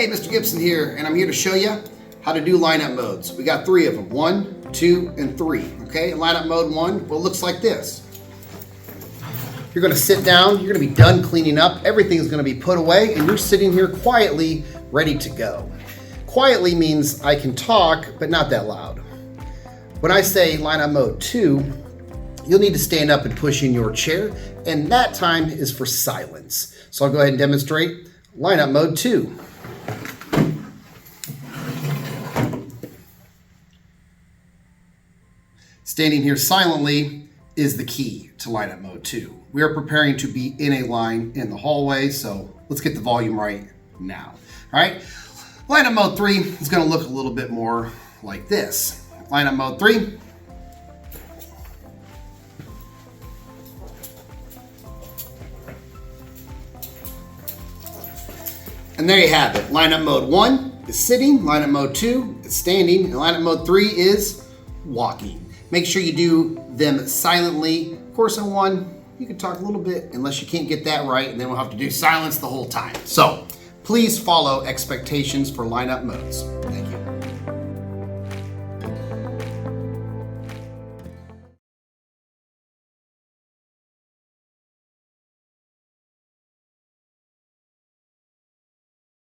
Hey, Mr. Gibson here, and I'm here to show you how to do lineup modes. We got 3 of them, 1, 2, and 3, okay? Lineup mode 1, well, it looks like this. You're gonna sit down, you're gonna be done cleaning up, everything's gonna be put away, and you're sitting here quietly, ready to go. Quietly means I can talk, but not that loud. When I say lineup mode 2, you'll need to stand up and push in your chair, and that time is for silence. So I'll go ahead and demonstrate lineup mode 2. Standing here silently is the key to lineup mode 2. We are preparing to be in a line in the hallway, so let's get the volume right now. All right, lineup mode 3 is going to look a little bit more like this. Lineup mode 3. And there you have it. Lineup mode 1 is sitting, lineup mode 2 is standing, and lineup mode 3 is walking. Make sure you do them silently. Of course, in 1, you can talk a little bit unless you can't get that right, and then we'll have to do silence the whole time. So please follow expectations for lineup modes. Thank you.